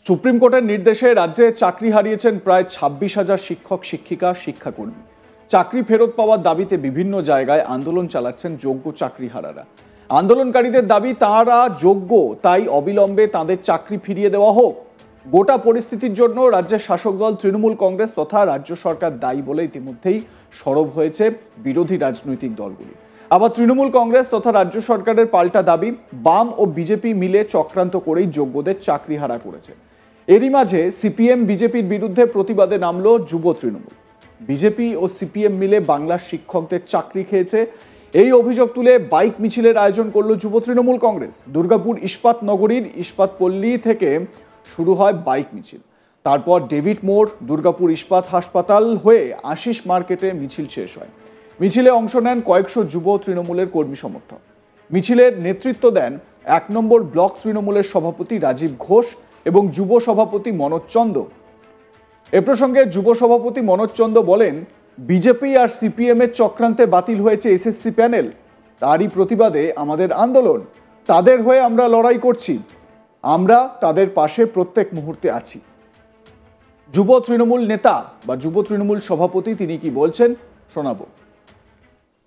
Supreme কোর্টের নির্দেশে রাজ্যে চাকরি হারিয়েছেন প্রায় 26,000 শিক্ষক শিক্ষিকা শিক্ষাকর্মী। চাকরি ফেরত পাওয়ার দাবিতে বিভিন্ন জায়গায় আন্দোলন চালাচ্ছেন যোগ্য চাকরিহারারা। আন্দোলনকারীদের দাবি তাঁরা যোগ্য, তাই অবিলম্বে তাঁদের চাকরি ফিরিয়ে দেওয়া হোক। গোটা পরিস্থিতির জন্য রাজ্যের শাসক দল তৃণমূল কংগ্রেস তথা রাজ্য সরকার দায়ী বলে ইতিমধ্যেই সরব হয়েছে বিরোধী রাজনৈতিক দলগুলি। আবার তৃণমূল কংগ্রেস তথা রাজ্য সরকারের পাল্টা দাবি, বাম ও বিজেপি মিলে চক্রান্ত করেই যোগ্যদের চাকরি হারা করেছে। এরই মাঝে সিপিএম বিজেপির বিরুদ্ধে প্রতিবাদে নামল যুব তৃণমূল। বিজেপি ও সিপিএম মিলে বাংলার শিক্ষকদের চাকরি খেয়েছে, এই অভিযোগ তুলে বাইক মিছিলের আয়োজন করল যুব তৃণমূল কংগ্রেস। দুর্গাপুর ইস্পাত নগরীর ইস্পাত পল্লী থেকে শুরু হয় বাইক মিছিল, তারপর ডেভিড মোড়, দুর্গাপুর ইস্পাত হাসপাতাল হয়ে আশিস মার্কেটে মিছিল শেষ হয়। মিছিলে অংশ নেন কয়েকশো যুব তৃণমূলের কর্মী সমর্থক। মিছিলের নেতৃত্ব দেন 1 নম্বর ব্লক তৃণমূলের সভাপতি রাজীব ঘোষ এবং যুব সভাপতি মনোজ চন্দ। এ প্রসঙ্গে যুব সভাপতি মনোজ চন্দ বলেন, বিজেপি আর সিপিএম এর চক্রান্তে বাতিল হয়েছে এসএসসি প্যানেল, তারই প্রতিবাদে আমাদের আন্দোলন। তাদের হয়ে আমরা লড়াই করছি, আমরা তাদের পাশে প্রত্যেক মুহূর্তে আছি। যুব তৃণমূল নেতা বা যুব তৃণমূল সভাপতি তিনি কি বলছেন শোনাবো।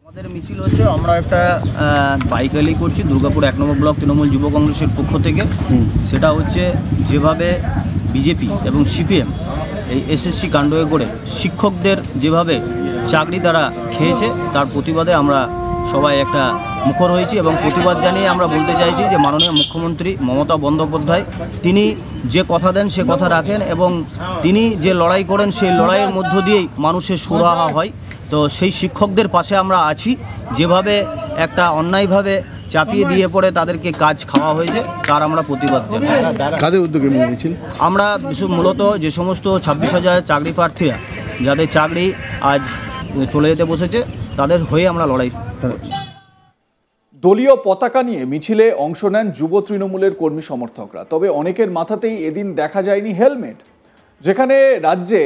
আমাদের মিছিল হচ্ছে, আমরা একটা বাইক র্যালি করছি দুর্গাপুর 1 নম্বর ব্লক তৃণমূল যুব কংগ্রেসের পক্ষ থেকে। সেটা হচ্ছে যেভাবে বিজেপি এবং সিপিএম এই এসএসসি কাণ্ডে করে শিক্ষকদের যেভাবে চাকরি তারা খেয়েছে, তার প্রতিবাদে আমরা সবাই একটা মুখর হয়েছি এবং প্রতিবাদ জানিয়ে আমরা বলতে চাইছি যে মাননীয় মুখ্যমন্ত্রী মমতা বন্দ্যোপাধ্যায় তিনি যে কথা দেন সে কথা রাখেন এবং তিনি যে লড়াই করেন সেই লড়াইয়ের মধ্য দিয়েই মানুষের সুরাহা হয়। তো সেই শিক্ষকদের পাশে আমরা আছি। যেভাবে একটা অন্যায়ভাবে চাপিয়ে দিয়ে পড়ে তাদেরকে কাজ খাওয়া হয়েছে, তার আমরা প্রতিবাদ জানাই। কাদের উদ্যোগে মিছিল? আমরা মূলত যে সমস্ত 26,000 চাকরি প্রার্থীরা যাদের চাকরি আজ চলে যেতে বসেছে, তাদের হয়ে আমরা লড়াই করছি। দলীয় পতাকা নিয়ে মিছিলে অংশ নেন যুব তৃণমূলের কর্মী সমর্থকরা। তবে অনেকের মাথাতেই এদিন দেখা যায়নি হেলমেট। যেখানে রাজ্যে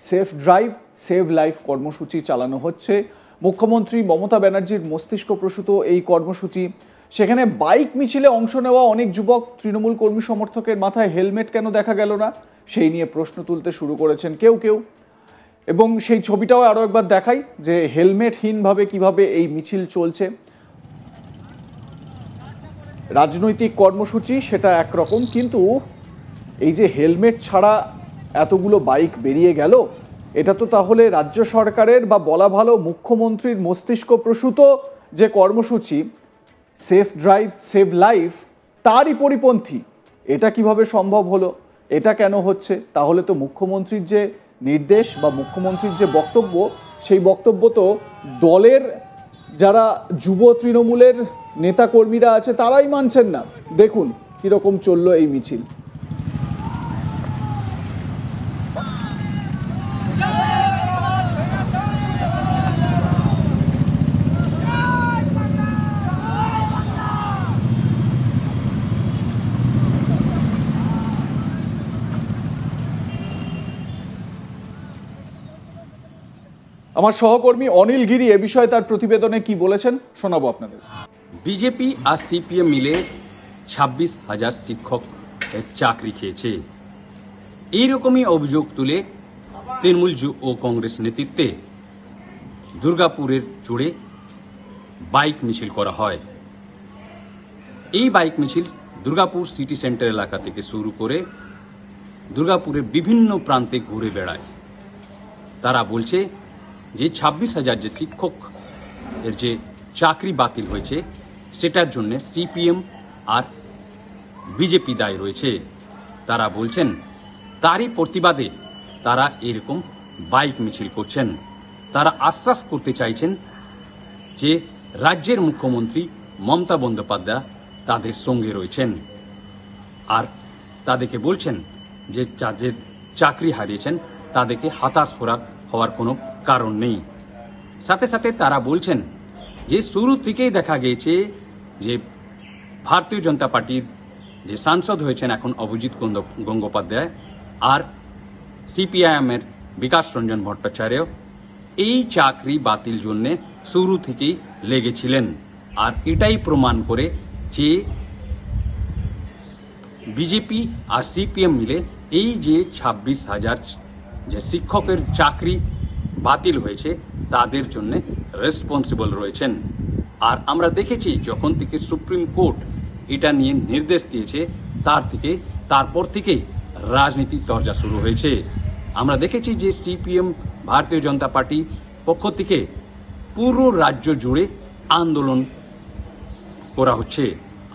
সেফ ড্রাইভ সেভ লাইফ কর্মসূচি চালানো হচ্ছে, মুখ্যমন্ত্রী মমতা ব্যানার্জির মস্তিষ্কপ্রসূত এই কর্মসূচি, সেখানে বাইক মিছিলে অংশ নেওয়া অনেক যুবক তৃণমূল কর্মী সমর্থকের মাথায় হেলমেট কেন দেখা গেল না, সেই নিয়ে প্রশ্ন তুলতে শুরু করেছেন কেউ কেউ। এবং সেই ছবিটাও আরও একবার দেখাই যে হেলমেটহীনভাবে কিভাবে এই মিছিল চলছে। রাজনৈতিক কর্মসূচি সেটা একরকম, কিন্তু এই যে হেলমেট ছাড়া এতগুলো বাইক বেরিয়ে গেল, এটা তো তাহলে রাজ্য সরকারের বা বলা ভালো মুখ্যমন্ত্রীর মস্তিষ্কপ্রসূত যে কর্মসূচি সেফ ড্রাইভ সেভ লাইফ, তারই পরিপন্থী। এটা কিভাবে সম্ভব হলো, এটা কেন হচ্ছে? তাহলে তো মুখ্যমন্ত্রীর যে নির্দেশ বা মুখ্যমন্ত্রীর যে বক্তব্য, সেই বক্তব্য তো দলের যারা যুব তৃণমূলের নেতাকর্মীরা আছে তারাই মানছেন না। দেখুন কীরকম চললো এই মিছিল। আমার সহকর্মী অনিল গিরি এ বিষয়ে তার প্রতিবেদনে কি বলেছেন শোনাবো আপনাদের। বিজেপি আর সিপিএম মিলে 26,000 শিক্ষক চাকরি খেয়েছে, এইরকমই অভিযোগ তুলে তৃণমূল ও কংগ্রেস নেতৃত্বে দুর্গাপুরের জুড়ে বাইক মিছিল করা হয়। এই বাইক মিছিল দুর্গাপুর সিটি সেন্টার এলাকা থেকে শুরু করে দুর্গাপুরের বিভিন্ন প্রান্তে ঘুরে বেড়ায়। তারা বলছে যে 26,000 যে শিক্ষক এর যে চাকরি বাতিল হয়েছে, সেটার জন্য সিপিএম আর বিজেপি দায়ী রয়েছে। তারা বলছেন তারই প্রতিবাদে তারা এরকম বাইক মিছিল করছেন। তারা আশ্বাস করতে চাইছেন যে রাজ্যের মুখ্যমন্ত্রী মমতা বন্দ্যোপাধ্যায় তাদের সঙ্গে রয়েছেন, আর তাদেরকে বলছেন যে যাদের চাকরি হারিয়েছেন তাদেরকে হতাশ হওয়ার কোনো কারণ নেই। সাথে সাথে তারা বলছেন যে শুরু থেকেই দেখা গিয়েছে যে ভারতীয় জনতা পার্টির যে সাংসদ হয়েছেন এখন অভিজিৎ গঙ্গোপাধ্যায় আর সিপিআইএমের বিকাশ রঞ্জন ভট্টাচার্য এই চাকরি বাতিল জন্যে শুরু থেকেই লেগেছিলেন। আর এটাই প্রমাণ করে যে বিজেপি আর সিপিএম মিলে এই যে 26,000 যে শিক্ষকের চাকরি বাতিল হয়েছে তাদের জন্য রেসপন্সিবল রয়েছেন। আর আমরা দেখেছি যখন থেকে সুপ্রিম কোর্ট এটা নিয়ে নির্দেশ দিয়েছে তারপর থেকে রাজনীতির চর্চা শুরু হয়েছে। আমরা দেখেছি যে সিপিএম ভারতীয় জনতা পার্টি পক্ষ থেকে পুরো রাজ্য জুড়ে আন্দোলন করা হচ্ছে।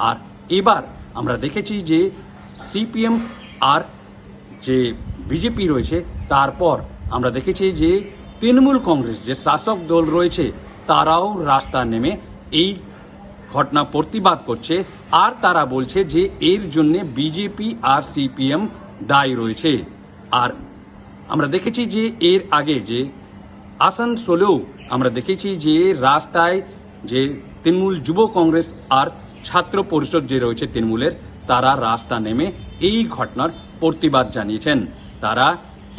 আর এবার আমরা দেখেছি যে সিপিএম আর যে বিজেপি রয়েছে তারপর আমরা দেখেছি যে তৃণমূল কংগ্রেস যে শাসক দল রয়েছে তারাও রাস্তা নেমে এই ঘটনা প্রতিবাদ করছে। আর তারা বলছে যে এর জন্য বিজেপি আর সিপিএম দায়ী রয়েছে। আর আমরা দেখেছি যে এর আগে যে আসানসোলেও আমরা দেখেছি যে রাস্তায় যে তৃণমূল যুব কংগ্রেস আর ছাত্র পরিষদ যে রয়েছে তৃণমূলের তারা রাস্তা নেমে এই ঘটনার প্রতিবাদ জানিয়েছেন। তারা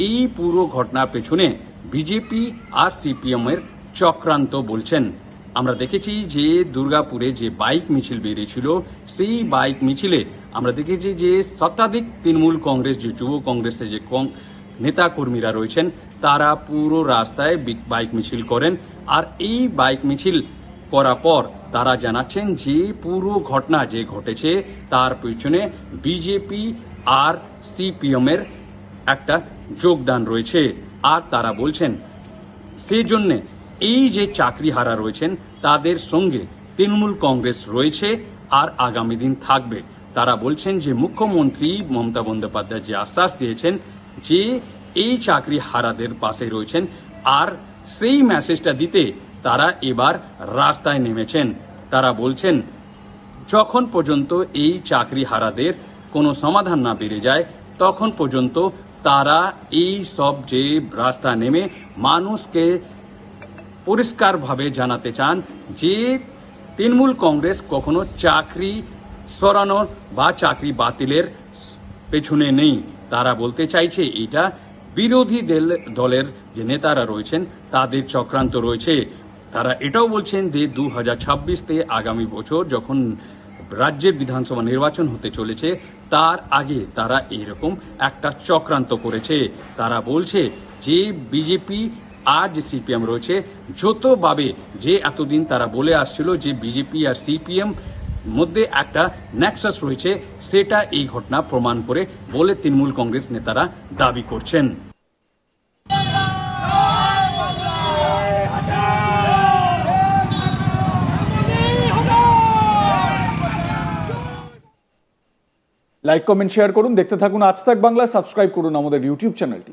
এই পুরো ঘটনার পেছনে বিজেপি আর সিপিএম এর চক্রান্ত বলছেন। আমরা দেখেছি যে দুর্গাপুরে যে বাইক মিছিল বেরিয়েছিল সেই বাইক মিছিলে আমরা দেখেছি যে শতাধিক তৃণমূল কংগ্রেস যে যুব কংগ্রেসের যে নেতা কর্মীরা রয়েছেন তারা পুরো রাস্তায় বাইক মিছিল করেন। আর এই বাইক মিছিল করার পর তারা জানাচ্ছেন যে পুরো ঘটনা যে ঘটেছে তার পিছনে বিজেপি আর সিপিএম এর একটা যোগদান রয়েছে। আর তারা বলছেন সেই জন্য এই যে চাকরিহারা রয়েছেন তাদের সঙ্গে তৃণমূল কংগ্রেস রয়েছে আর আগামী দিন থাকবে। তারা বলছেন যে মুখ্যমন্ত্রী মমতা বন্দ্যোপাধ্যায় যে আশ্বাস দিয়েছেন যে এই চাকরিহারাদের পাশে রয়েছেন আর সেই মেসেজটা দিতে তারা এবার রাস্তায় নেমেছেন। তারা বলছেন যখন পর্যন্ত এই চাকরিহারাদের কোনো সমাধান না বেড়ে যায় তখন পর্যন্ত তারা এই সব যে রাস্তা নেমে মানুষকে পরিষ্কারভাবে জানাতে চান যে তৃণমূল কংগ্রেস কখনো চাকরি সরানোর বা চাকরি বাতিলের পেছনে নেই। তারা বলতে চাইছে এটা বিরোধী দলের যে নেতারা রয়েছেন তাদের চক্রান্ত রয়েছে। তারা এটাও বলছেন যে 2026-তে আগামী বছর যখন রাজ্যের বিধানসভা নির্বাচন হতে চলেছে তার আগে তারা এরকম একটা চক্রান্ত করেছে। তারা বলছে যে বিজেপি আর যে সিপিএম রয়েছে যতভাবে যে এতদিন তারা বলে আসছিল যে বিজেপি আর সিপিএম মধ্যে একটা নেক্সাস রয়েছে সেটা এই ঘটনা প্রমাণ করে বলে তৃণমূল কংগ্রেস নেতারা দাবি করছেন। লাইক কমেন্ট শেয়ার করুন, দেখতে থাকুন আজ তাক বাংলা, সাবস্ক্রাইব করুন আমাদের ইউটিউব চ্যানেলটি।